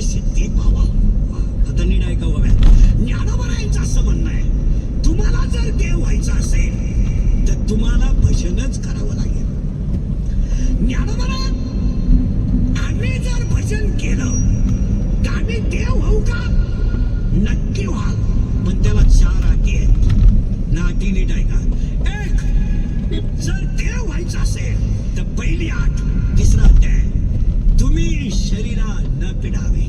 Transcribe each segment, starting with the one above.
सिद्धी पावा. आता नीट ऐका बाबा, ज्ञानोबरायांचं असं म्हणणं आहे, तुम्हाला जर देव व्हायचं असेल तर तुम्हाला भजनच करावं लागेल. ज्ञानोबरा, आम्ही जर भजन केलं तर आम्ही देव होऊ का? नक्की व्हाल, पण त्याला 4 अटी आहेत. ना अटी नीट ऐका. एक, जर देव व्हायचं असेल तर पहिली अट, तिसरा अध्याय, तुम्ही शरीरा न पिडावे.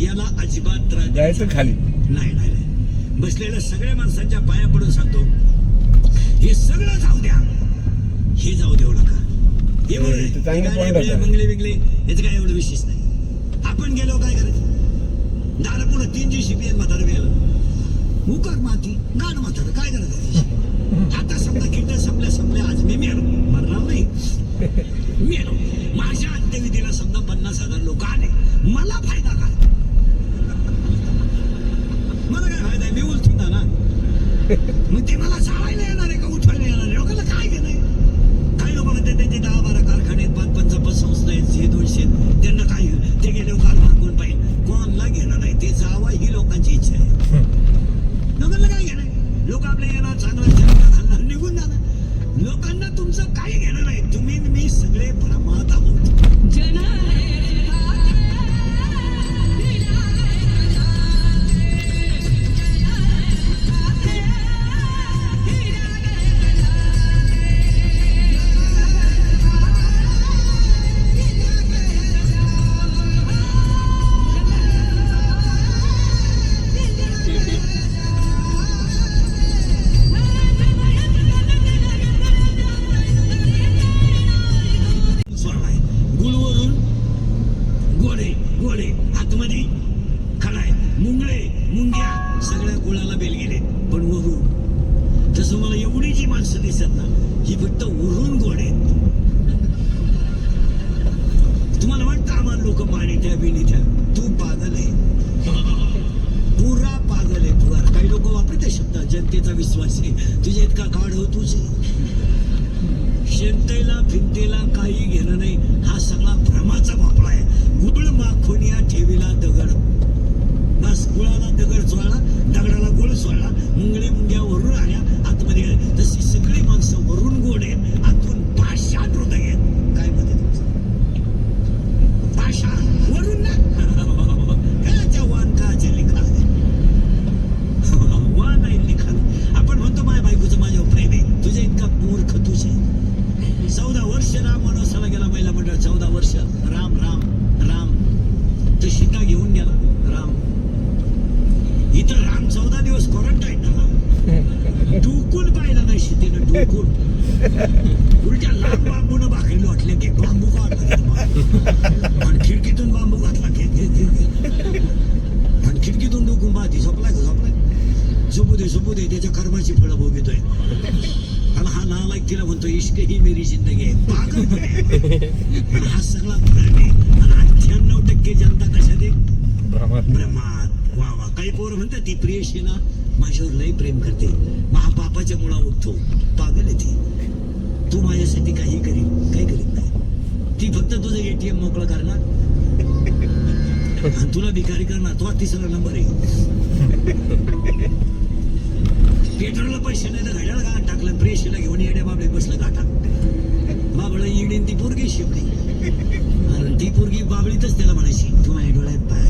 याला अजिबात त्रास जायचं खाली नाही. बसलेल्या सगळ्या माणसांच्या पाया पडून सांगतो, हे सगळं जाऊ द्या, हे जाऊ देऊ नका. हे बंगले बिंगले याचं काय एवढं विशेष नाही. आपण गेलो काय करायचं, दारा पुढे 3 दिवशी बियाण म्हातारं गेलं, उकर माती गाण म्हातारं काय करायचं. आता समजा किट संपल्या आज मी मेलो, मरणार नाही, मेलो. माझ्या अंत्यविधीला समजा 50,000 लोक आले, मला फायदा काय? मला काय फायदा आहे? मी उलटून ना, मग ते मला जाळायला येणार आहे का उठवायला येणार आहे? लोकांना काय घेणं आहे? काही लोक म्हणते त्यांचे 10-12 कारखाने आहेत, 5-5 संस्था आहेत, 100-200, त्यांना काय ते गेले कारभार कोण पाहिजे? कोणला घेणं नाही, ते जावा ही लोकांची इच्छा आहे. लोकांना काय घेणं आहे? लोक आपले येणार, चांगला जन्म घालणार, निघून जाणार. लोकांना तुमचं काही घेणं नाही. तुम्ही मी सगळे भ्रमात आहोत. जनतेचा विश्वास आहे. तुझ्या इतका काढ हो तुझे, शेंतेला फिरतेला काही घेणं नाही. हा सगळा भ्रमाचा वापरा आहे. गुळ माखोनिया ठेवीला दगड, बस गुळाला दगड चोळला, दगडाला गुळ चोळला, मुंगळे मुंग्या वरून आल्या आतमध्ये गेल्या. तशी सगळी माणसं वरून गोड आहेत, आतून पाषाण हृदय आहेत. काय मध्ये पाषाण वरून ना काच्या वान काच्या लिखा वान आहे लिखा. आपण म्हणतो माझ्या बायकोचं माझ्यावर प्रेम आहे, तुझ्या इतका मूर्ख तुझे. 14 वर्ष राम वनवासाला गेला महिला मंडळ, 14 वर्ष राम राम राम. तर सीता घेऊन गेला राम. इथं राम 14 दिवस क्वारंटाईन झाला. टुकून पाहिला नाही सीतेनं, टुकून. उलट्या लांब बांबून भाकरी लोटले की बांबू काढला आणि खिडकीतून बांबू घातला आणि खिडकीतून डोकून पाहती. झोपलाय का? झोपलाय. झोपू दे त्याच्या कर्माची फळं भोगतोय. आणि हा नालायक तिला म्हणतो इश्क ही मेरी जिंदगी आहे. पागल. हा सगळा भ्रम आहे. आणि 98% जनता कशात आहे? भ्रमात. वा वा. काही पोरं म्हणतात ती प्रियशी ना माझ्यावर लई प्रेम करते, महापापाच्या मुळा उठतो. पागल आहे ती. तू माझ्यासाठी काही करीत नाही. ती फक्त तुझं ATM मोकळं करणार आणि तुला भिकारी करणार. तो 3रा नंबर आहे. पेट्रोलला पैसे नाही तर घड्याळ का टाकलं, प्रेशीला घेऊन येड्या बाबडे बसलं गाठा. बाबळा इडीन ती पोरगी शिवली आणि ती पोरगी बाबळीतच त्याला म्हणायची तू माझ्या डोळ्यात पाय.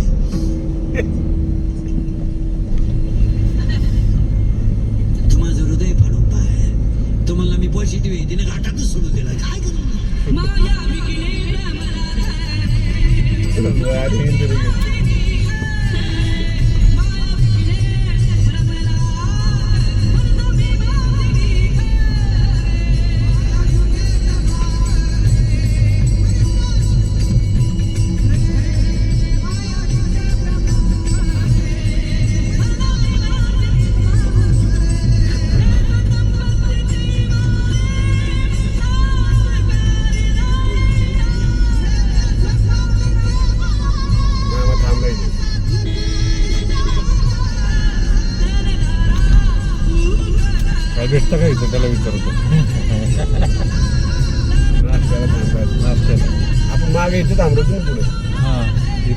तू माझं हृदय फाडून पाय. तो म्हणला मी पॉझिटिव्ह आहे, तिने घाटातच सोडून दिला. काय करू? भेटतं का इथं? त्याला विचारतो. नाश्त्याला आपण मागे इथे थांबलो ना पुढे. हा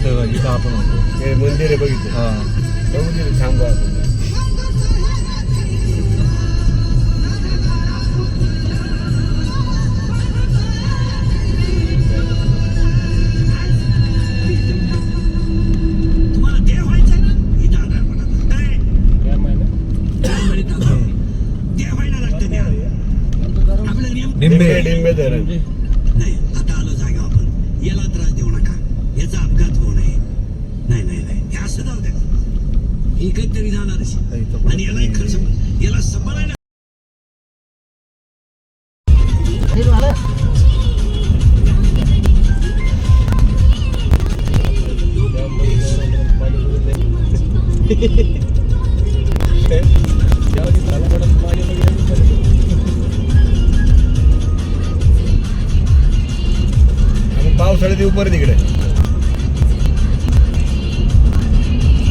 इथं इथं आपण होतो ते मंदिर आहे बघितलं हा बघू तिथे थांबू आपण तुम्हाला देव व्हायचंय ना इथं आधार पडा देव व्हायला लागतं त्या आपलं नियम डिंबे डिंबे धरण नाही आता आलो जागा आपण याला त्रास देऊ नका याचा अपघात होऊ नये नाही नाही नाही हे असं जाऊ द्या ही काहीतरी जाणारच आणि यालाही खर्च याला सांभाळायला आपण पावसाळ्यात उपर तिकडे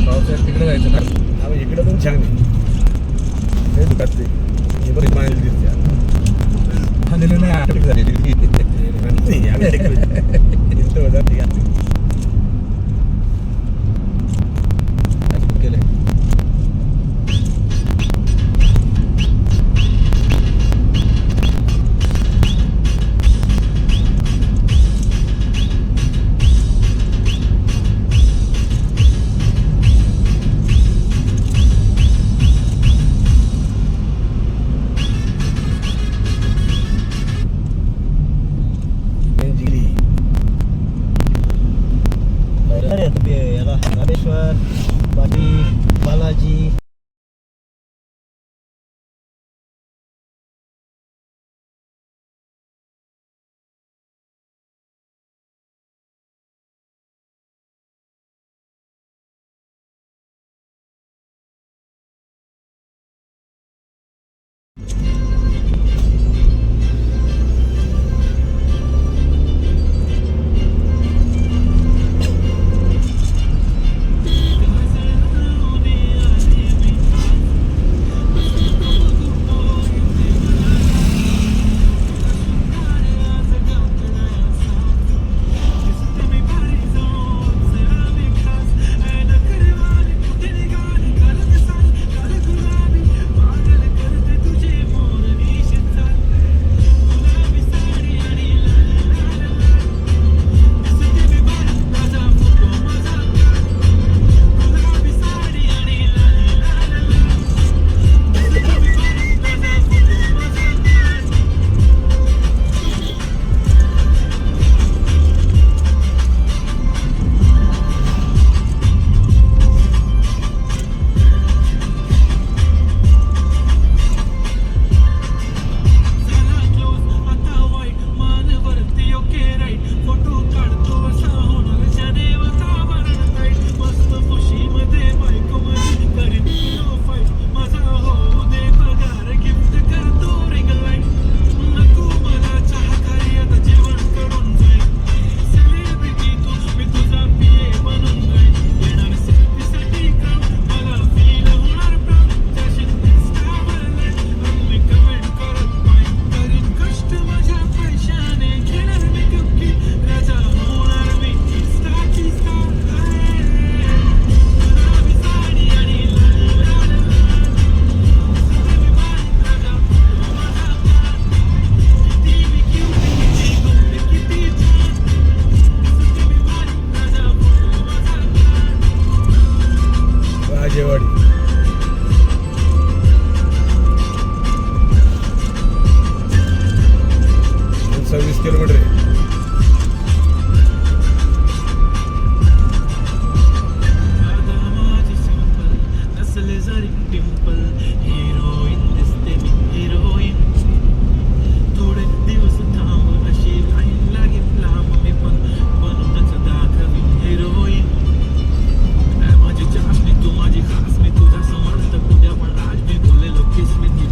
पावसाळ्यात तिकडे जायचं ना आपण इकडे पण छान आहे हे दुखात ते हे बरी पाणी दिसते दिलं नाही आठ झाली केलंय रामेश्वर बालाजी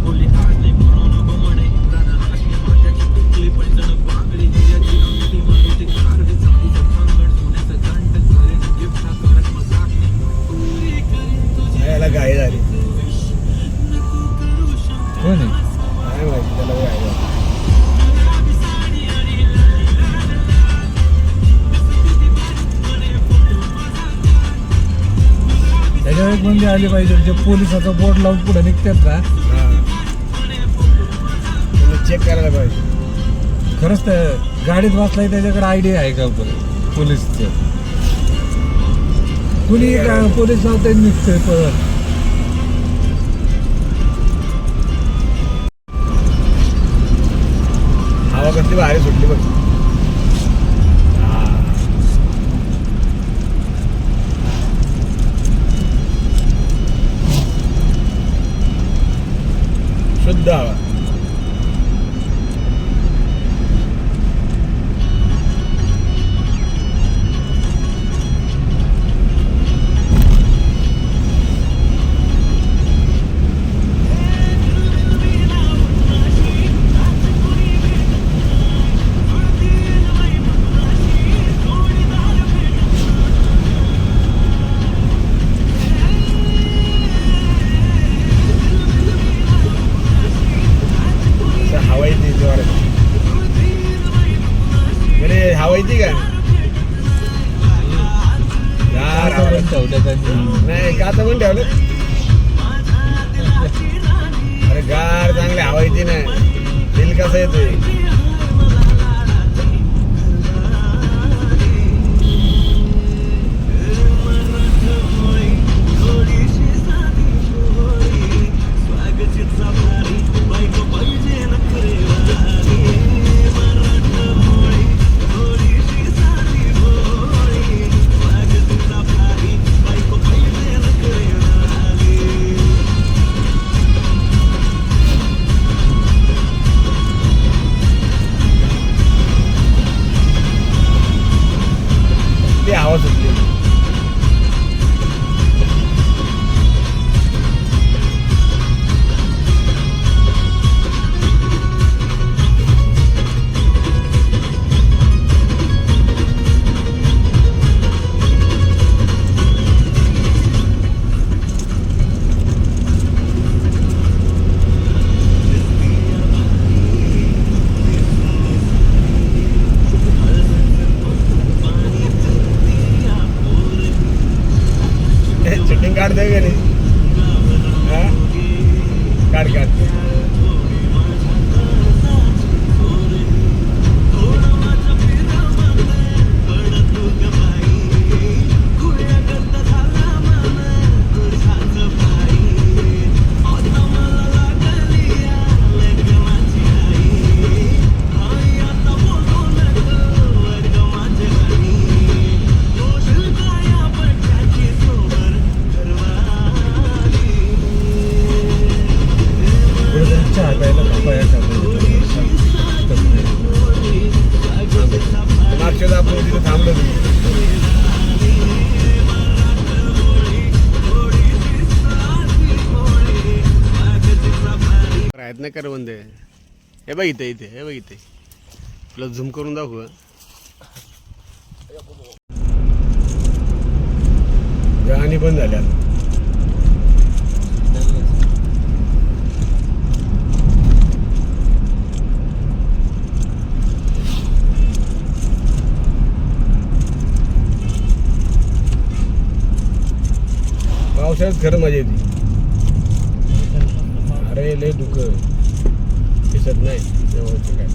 बोली आज नाही म्हणून बमणे प्राण हाशमी माझ्याची टुकली पण जण बांगडी ट्रॅफिक बंदी आली पाहिजे. जे पोलिसाचा बोर्ड लावून पुढे निघतात ना, चेक करायला पाहिजे. खरंच त्या गाडीत बसलाय त्याच्याकडे आयडिया आहे का पोलिसचं? कुणी काय पोलीस लावते निघतंय परत. हवा कसली भारी सुटली बघ. शुद्ध हवा. हवा येते जोरात. म्हणजे हवा येते का? गार हवा. नाही का आता पण ठेवलं. अरे गार चांगली हवा येते ना. दिल कसं येतोय. ते हवा सुटली. चिटिंग काढते का नाही? हा? काढ काढ. चहा प्यायला पपाया मागच्या आपण तिथे थांबलो. प्रयत्न कर बंद. हे बघ इथे इथे हे बघ इथे तुला झूम करून दाखव. गाणी बंद झाल्या. पावसाळ्यात खरं मजा येते. अरे लय दुःख दिसत नाही जवळचं काय.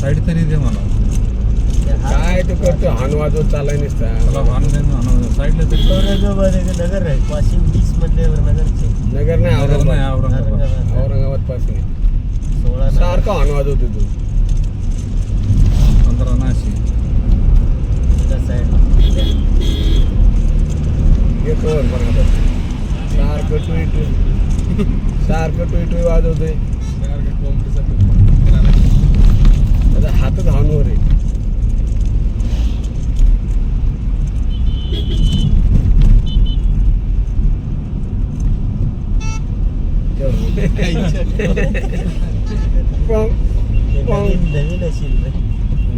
साईड तरी दे मला. काय तो करतो हान वाजवत चालाय नसता. साईडला तरी. नगर आहे वाशिम 20 मधल्यावर नगरचे. नगर नाही औरंगाबाद. औरंगाबाद पासून 16 सारखा हान वाजवतो तू. 15 नाशिक. साईड कवर बघा सारखं टुई वाजवतोय. आता हातच हानवर आहे. नवीन असेल.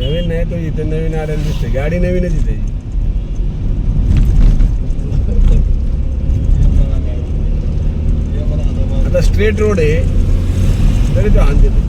नवीन नाही तो इथे नवीन आलेला दिसते. गाडी नवीनच इथे. आता स्ट्रेट रोड आहे तरी तो हान देतो.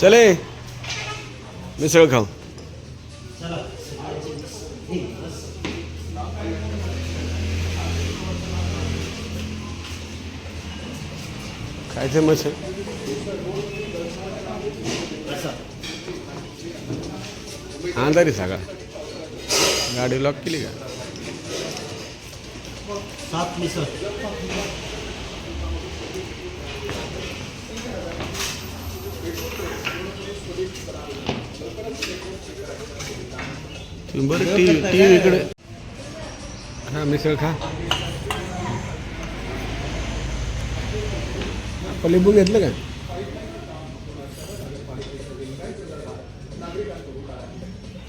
चले मिसळ खाऊ. काय फेमस आहे? अंधारी सगळा. गाडी लॉक केली का? सात मिसळ. बरं टी व्ही इकडे. हा मिसळ खा. आपण लिंबू घेतलं का?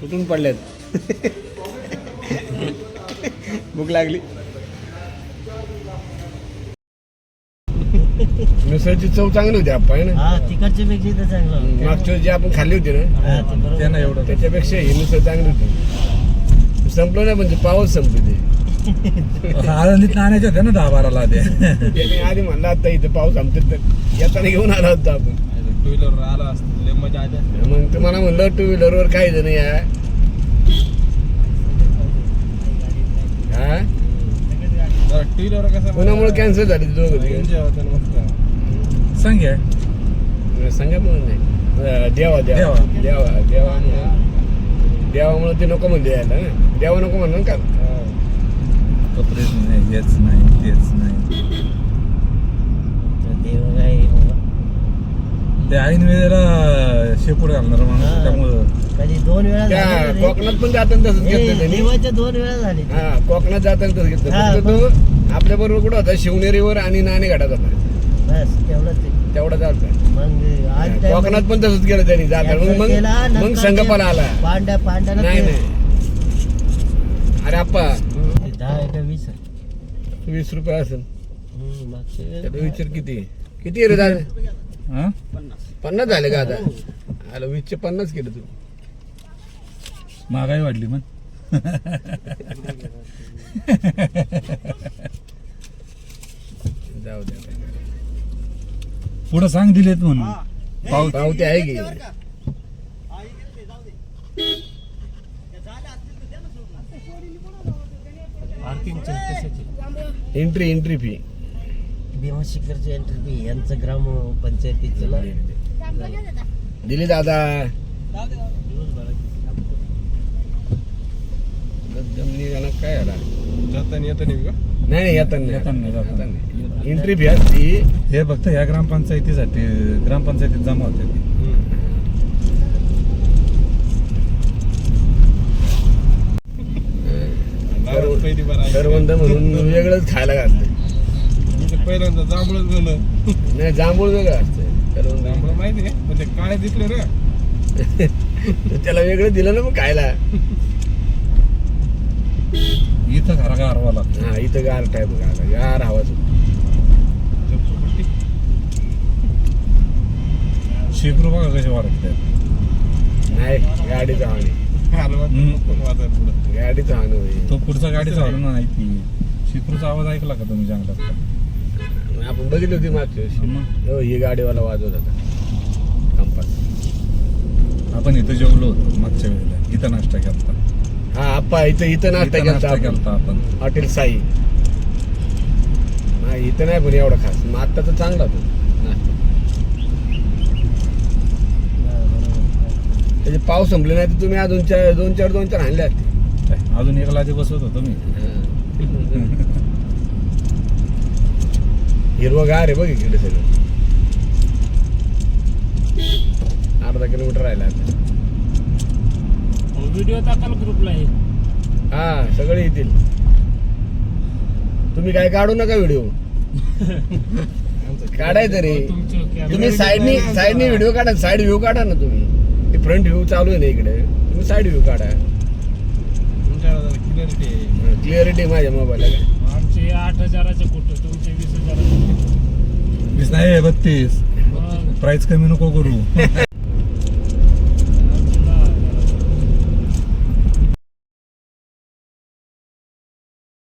तुटून पडल्यात. भूक लागली. मिसळची चव चांगली होती आपण. हा तिकडच्या पेक्षा इथं चांगलं होतं. मागच्या जी आपण खाल्ली होती ना हा, ते बरोबर. त्यांना एवढं त्याच्यापेक्षा ही मिसळ चांगली होती. संपलं नाही म्हणजे पावच संपली ते. आळंदीत आणायच्या होत्या ना 10-12 ते. त्याने आधी म्हणला आता इथं पाऊस आमच्या तर येताना घेऊन आला होता आपण. टू व्हीलर आला असतं लय मजा आली. मग तुम्हाला म्हणलं टू व्हीलरवर काही जण या. हा टू व्हीलर कसं कोणामुळे कॅन्सल झाली दोघं सांग सांगा म्हणून नाही. देवा देवा देवा देवा देवामुळे ते नको म्हणले यायला ना. देवा नको म्हणून का कपडेच नाही, हेच नाही, तेच नाही. देव काय बाबा. ते ऐन वेळेला शेपूट घालणार म्हणून हा. त्यामुळं कधी 2 वेळा त्या झाले रे. कोकणात पण जाताना तसंच घेतलं त्यांनी. देवाच्या 2 वेळा झाले. हा कोकणात जाताना तसंच घेतलं. हा, फक्त तो आपल्या बरोबर कुठं होता शिवनेरीवर आणि नाणे घाटात होता. बस तेवढंच आहे. तेवढा चालतं. मग आज time कोकणात पण तसंच केलं त्यांनी जाताना. यात्रा मग केला, मग नंतर संगपाला आला. पांड्याला नाही ते- नाही अरे आप्पा 10 का 20 आहे. 20 रुपये असेल. मागच्या वेळेस त्याला विचार किती किती रे दादा? हा 50 झाले का आता? आलं 20चे 50 केलं तू. महागाई वाढली मग. जाऊ दे. पुढं सांग दिलेत म्हणून. पाऊस पावती आहे की पार्किंगचे कशाचे एंट्री फी भीमा शिखरचे एंट्री फी यांचं ग्रामपंचायतीचं ना दिली दादा. काय आला? जाताना येताना नाही येताना येताना. एंट्री फी असती. हे फक्त ह्या ग्रामपंचायतीसाठी ग्रामपंचायतीत जमा होते ती. करवंद म्हणून वेगळंच खायला घातलं. पहिल्यांदा जांभळच झालं. नाही जांभूळ वेगळं असतं. करवंद जांभळ माहिती आहे पण ते काळे दिसले रे. त्याला वेगळं दिलं ना मग खायला. इथं घरा गारवा लागतो. हा इथं गार टाईप गार हवा. शेकडो बघा कसे वाढत नाही गाडीचं हानी. गाडीचं हानी होईल. तो पुढचा गाडीचा आला नाही ती शेकडोचा आवाज ऐकला का तुम्ही जंगलात? आपण बघितली होती मागच्या वर्षी. मग हो ही गाडीवाला वाजवत होता कंपास. आपण इथं जेवलो होतो मागच्या वेळेला. इथं नाश्ता केलता. हा आप्पा इथं नाश्ता इथं नाश्ता केलता आपण. हॉटेल साई. हा इथं नाही पण एवढा खास. मग आत्ता तर चांगला होता नाश्ता. त्याचे पाव संपले नाही तर तुम्ही अजून 2-4 आणले असते. अजून एक लादी बसवत होतो मी. हिरवगार आहे बघ इकडे सगळं. अर्धा किलोमीटर राहिला आता. व्हिडिओ टाकाल ग्रुपला आहे. हा सगळे येतील. तुम्ही काय काढू नका व्हिडिओ. काढायचं रे तुम्ही साईडनी व्हिडिओ काढा. साईड व्ह्यू काढा ना तुम्ही. फ्रंट व्ह्यू चालू आहे ना इकडे. तुम्ही साईड व्ह्यू काढा. क्लिअरिटी माझ्या मोबाईलला काय. आमचे 8,000चे फोटो तुमचे 20,000. 20 नाही 32. प्राइस कमी नको करू.